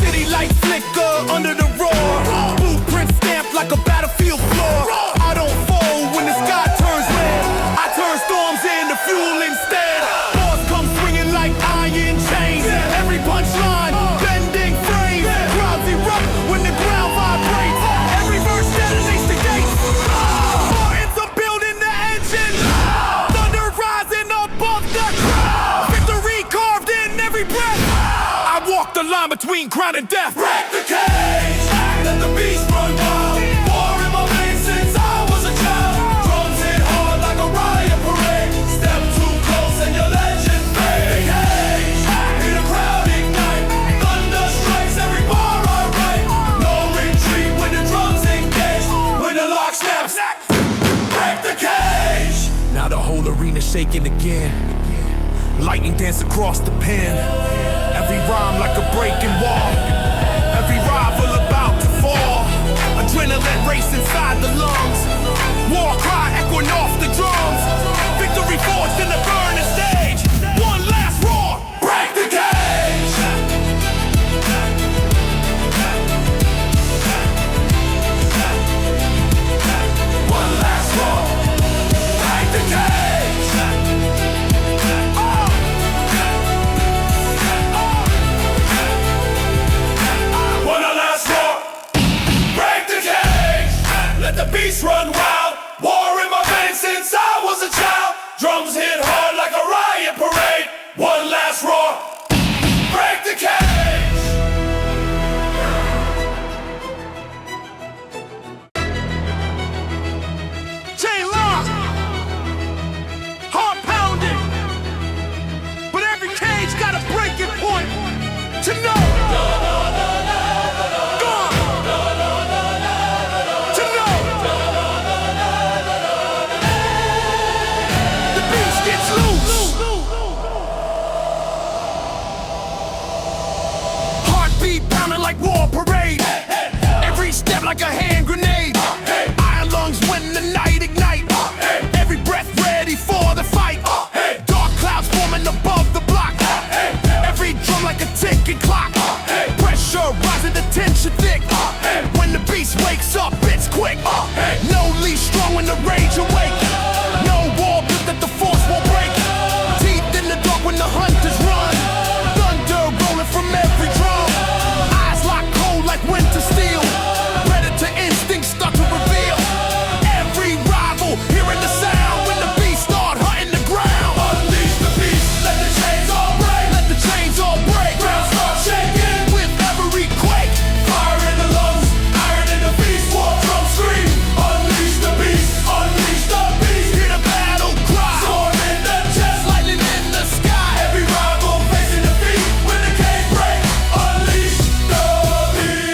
City lights flicker under the roar. Blueprint stamped like a battlefield floor. I don't fold when the sky turns red. I turn storms into fuel instead. Bars come swinging like iron chains. Every punchline bending frames. Crowds erupt when the ground vibrates. Every verse detonates the gates. Spartans are building the engine. Thunder rising above the crowd. Victory carved in every breath. I walk the line between crown and death. Break the cage, let the beast run wild. War in my veins since I was a child. Drums hit hard like a riot parade. Step too close and your legend fade. Cage, hear the crowd ignite. Thunder strikes every bar I write. No retreat when the drums engage. When the lock snaps, break the cage. Now the whole arena shaking again. Lightning dance across the pen. Every rhyme like a breaking wall. Every rival about to fall. Adrenaline race inside the lungs. War cry echoing off the drums. Victory forged in the burning stage. One last roar. Break the cage. One last roar. Break the cage. like war parade. Every step like a hand grenade. Iron lungs when the night ignite. Every breath ready for the fight. Dark clouds forming above the block. Every drum like a ticking clock. Pressure rising, the tension thick. When the beast wakes up, it's quick. No leash strong when the rage awake. No wall built that the force won't break. Teeth in the dark when the hunters run. Thunder rolling from every drum. Eyes locked cold like winter steel. Predator instincts start to reveal. Every rival hearing the sound when the beast start hunting the ground. Unleash the beast, let the chains all break. Let the chains all break. Ground start shaking. With every quake. Fire in the lungs, iron in the beast. War drum scream. Unleash the beast, unleash the beast. Hear the battle cry. Storm in the chest. Lightning in the sky. Every rival facing defeat when the cage break. Unleash the beast.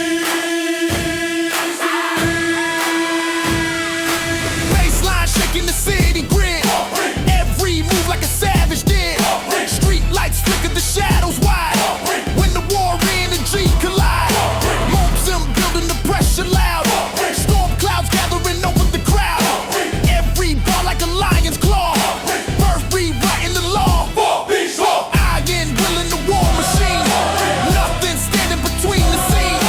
Baseline shaking the city grid. Every move like a savage did. Street lights flicker the shadows wide. When the war energy collide. Momentum building the pressure loud. Storm clouds gathering over the crowd. Every bar like a lion's claw. Birth rewriting the law. War beast, war. Iron willing the war machine. Nothing standing between the scene.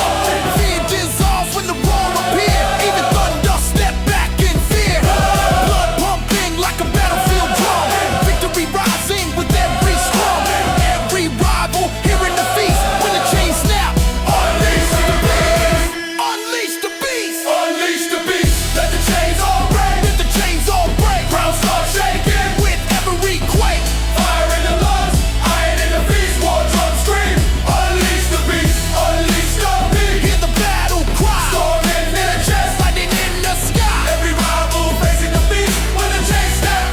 Fear dissolves when the roar appear. Even thunder step back in fear. Blood pumping like a battlefield drum. Victory rising with every scrum. Every rival hearing the feast. When the chains snap, Unleash the beast. unleash the beast. Unleash the beast. Let the chains all break. Let the chains all break. Ground start shaking. With every quake. Fire in the lungs, iron in the beast. War drum scream. Unleash the beast. Unleash the beast. Hear the battle cry. Storm in the chest. Lightning in the sky. Every rival facing defeat when the chains snap.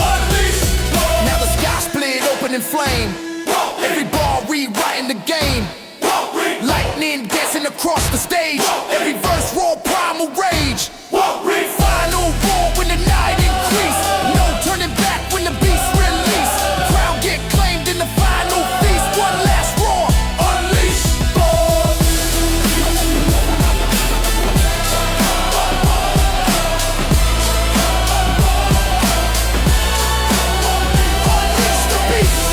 Unleash the Now the sky split open in flame. Every ball rewriting the game. Lightning dancing across the stage. Every verse raw primal rage. Final roar when the night increase. No turning back when the beast release. Crown get claimed in the final feast. One last roar. Unleash Unleash the beast.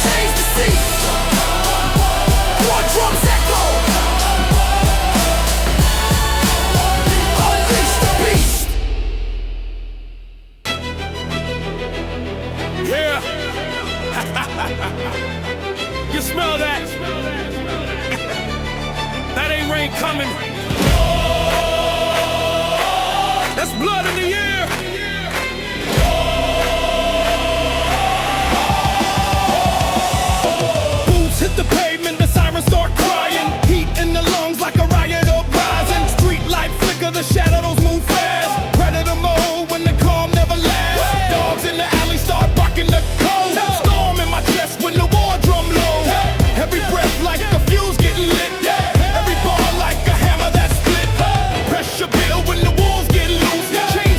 Change the seat. War drums echo. Unleash the beast. Yeah. You smell that? That ain't rain coming. That's blood in the air. Boots hit the pavement, the sirens start crying. Heat in the lungs like a riot uprising. Street light flicker, the shadows move fast. Predator mode when the calm never lasts. Dogs in the alley start barking the code. Storm in my chest when the war drum low. Every breath like a fuse getting lit. Every bar like a hammer that's split. Pressure build when the wolves get loose. Chains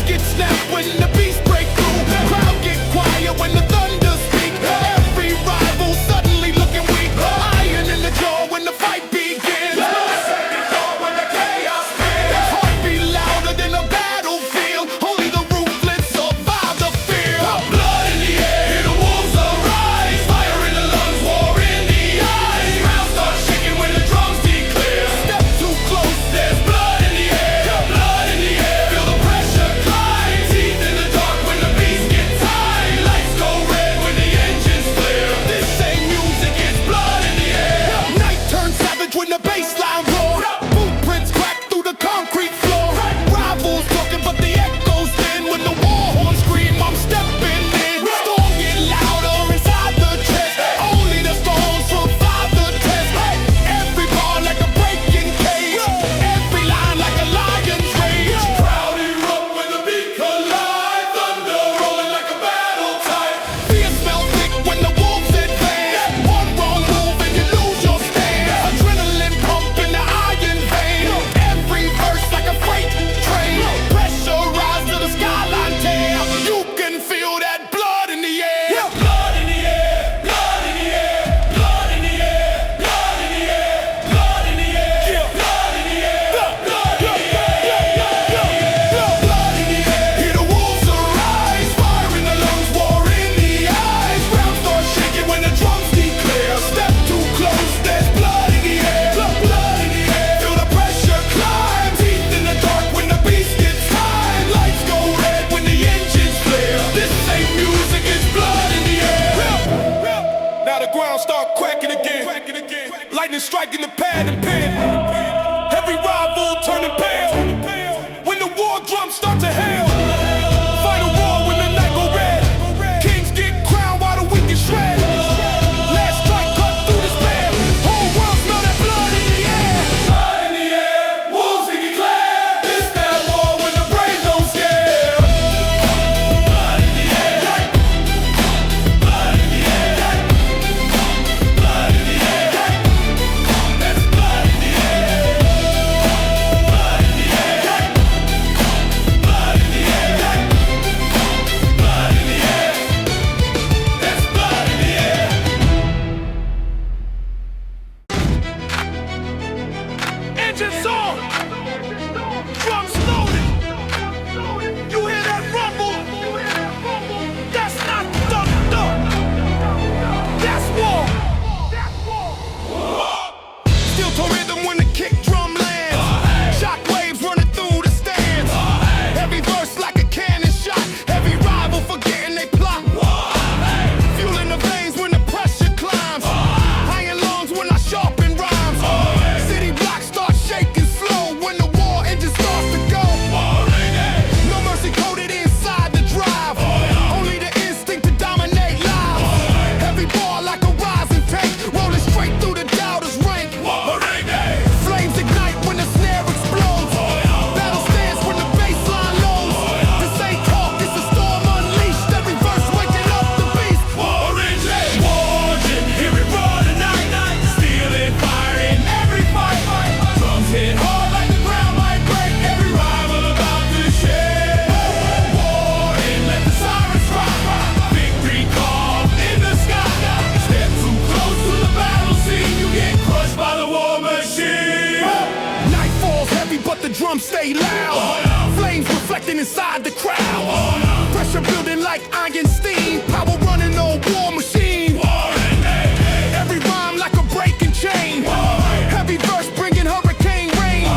lightning striking the pad and pen. Every rival turning pale. When the war drums start to hail. Final war when the night go red. Kings get crowned while the weak get shred. Last strike cut through the span. Whole world smell that blood in the air. Blood in the air, wolves they declare. This that war when the brave don't scare. Blood in the air. Blood in the air. Blood in the air. That's blood in the air. Blood in the air. Blood in the air. Blood in the air. That's blood in the air. Engines on. Drums loaded. You hear that rumble? That's not thunder. That's war. Still to rhythm when the kick drum lands. Shock waves running through the stands. Every verse like a cannon shot. Every rival forgetting they plot. Fuel in the veins when the pressure climbs. Iron lungs when I sharpen rhymes. City blocks start shaking slow when the war engine starts to go. No mercy coded inside the drive. Only the instinct to dominate lives. Heavy bar like a rising tank. Rolling straight through the doubter's rank. Flames ignite when the snare explodes. Battle stands when the baseline lows. This ain't talk, it's a storm unleashed. Every verse waking up the beast. Warring, hear it roar tonight. Stealing, firing every fight. Drums hit hard like the ground might break. Every rival about to share. Warring, let the sirens cry. Victory carved in the sky. Step too close to the battle scene, you get crushed by the war machine. Night falls heavy, but the drums stay loud. Flames reflecting inside the crowd. Pressure building like iron steam. Power running on war machine. Every rhyme like a breaking chain. Heavy verse bringing hurricane rain.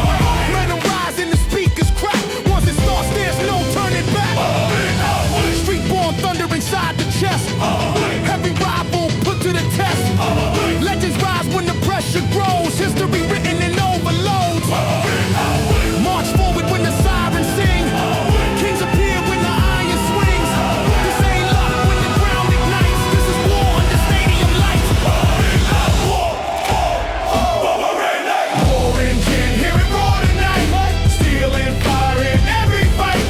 Let them rise and the speakers crack. Once it starts, there's no turning back. Street-born thunder inside the chest. Every rival put to the test. Legends rise when the pressure grows. History written in overloads. March forward when the sirens sing. Kings appear when the iron swings. This ain't luck when the ground ignites. This is war under stadium lights. War engine, hear it roar tonight. Stealing, firing every fight.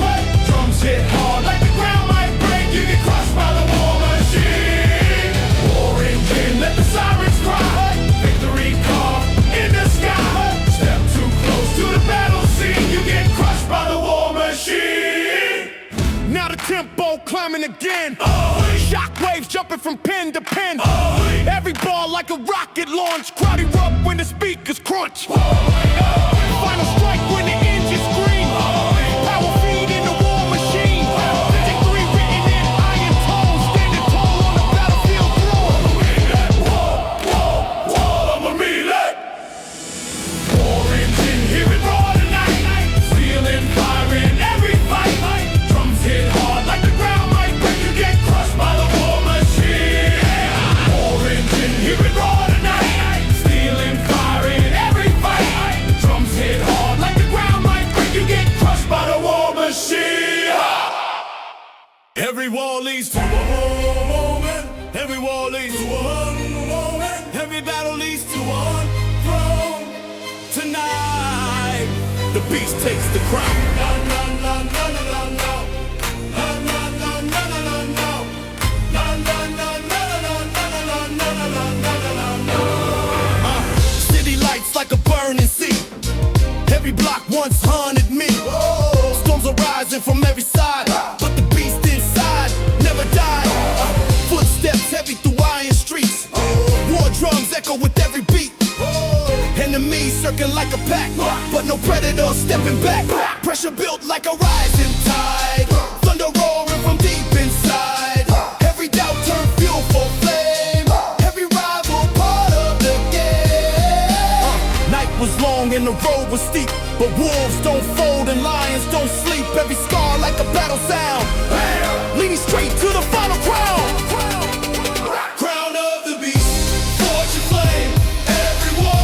Drums hit hard like the ground might break. You get crushed by the war machine. War engine, let the sirens cry. Victory carved in the sky. Step too close to the battle scene. You get crushed by the war machine. Now the tempo climbing again. Shock waves jumping from pen to pen. Every ball like a rocket launch. Crowd erupt when the speakers crunch. Final strike when the engine scream. Power feed in the war machine. Victory written in iron tones. Standing tall on the battlefield floor. War engine, hear it roar tonight. Stealing, firing every fight. Drums hit hard like the ground might break. You get crushed by the war machine. War engine, hear it roar tonight. Stealing, firing every fight. Drums hit hard like the ground might break. You get crushed by the war machine. Every war leads to a moment. Every war leads to one moment. Every battle leads to one throne. Tonight, the beast takes the crown. City lights like a burning sea. Every block once haunted me. Storms are rising from every side, but the beast inside never died. Footsteps heavy through iron streets. War drums echo with every beat. Enemies circling like a pack, but no predator stepping back. Pressure built like a rising tide. Thunder roaring from deep inside. Every doubt turned fuel for flame. Every rival part of the game. Night was long and the road was steep, but wolves don't fold and lions don't sleep. Every scar like a battle sound, leading straight to the final crown. Crown of the beast, forge your flame. Every war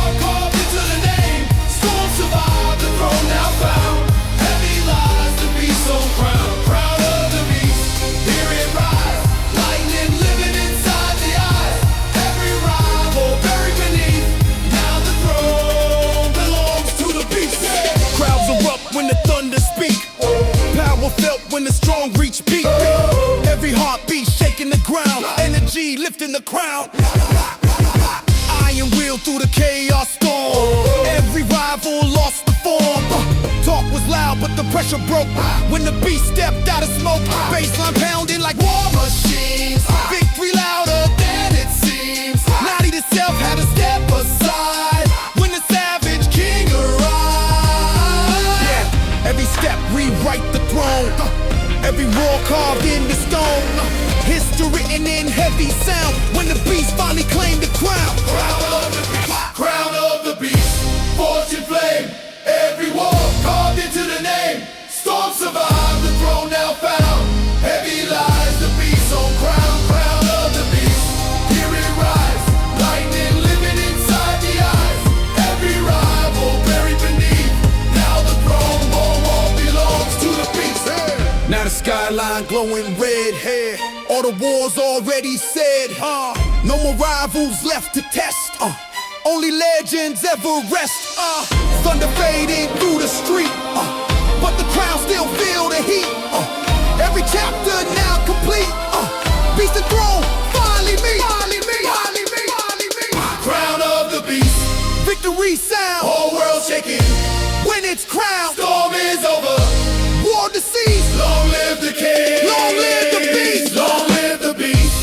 beat. Every heartbeat shaking the ground, energy lifting the crown. Iron wheel through the chaos storm. Every rival lost the form. Talk was loud, but the pressure broke when the beast stepped out of smoke. Baseline pounding like war machines. Victory louder than it seems. Naughty the self had to step aside when the savage king arrived. Yeah, every step rewrite the throne. Every roar carved in the stone. History written in heavy sound when the beast finally claimed the crown. Crown of the beast, fortune flame. Every war carved into the name. Storm survived, the throne now found. Heavy lies the beast on crown, crown of the beast. Hear it rise, lightning living inside the eyes. Every rival buried beneath. Now the throne war belongs to the beast. Now the skyline glowing red hair. All the wars already said. No more rivals left to test. Only legends ever rest. Thunder fading through the street. But the crown still feel the heat. Every chapter now complete. Beast and throne finally meet. Crown of the beast, Victory sound whole world shaking. when it's crowned. Storm is over. War deceased. Long live the king. Long live the beast. Long live the beast.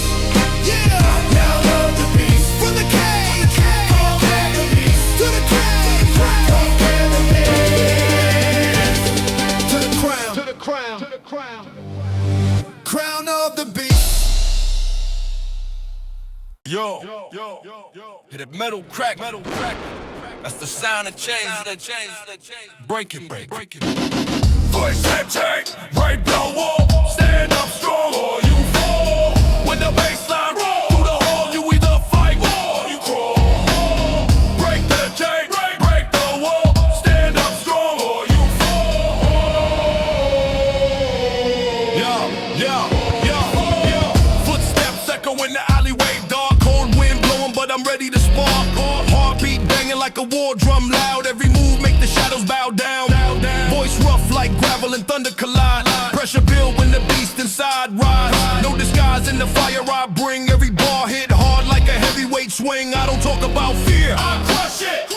Yeah. Crown of the beast. From the cage Conquer the beast. to the cage. Conquer the beast. To the crown. To the crown. To the crown. Crown of the beast. Yo, hit it metal crack. That's the sound of change. Break it. Voice have change, break the wall. Stand up strong or you fall. When the baseline roll through the hall, you either fight or you crawl. Break the chain, break the wall. Stand up strong or you fall. Footsteps echo in the alleyway, dark, cold wind blowing, but I'm ready to spark. Heartbeat banging like a war drum loud. Every move make the shadows bow down. Voice rough like gravel and thunder collide. Pressure build when the beast inside rise. No disguise in the fire I bring. Every bar hit hard like a heavyweight swing. I don't talk about fear, I crush it.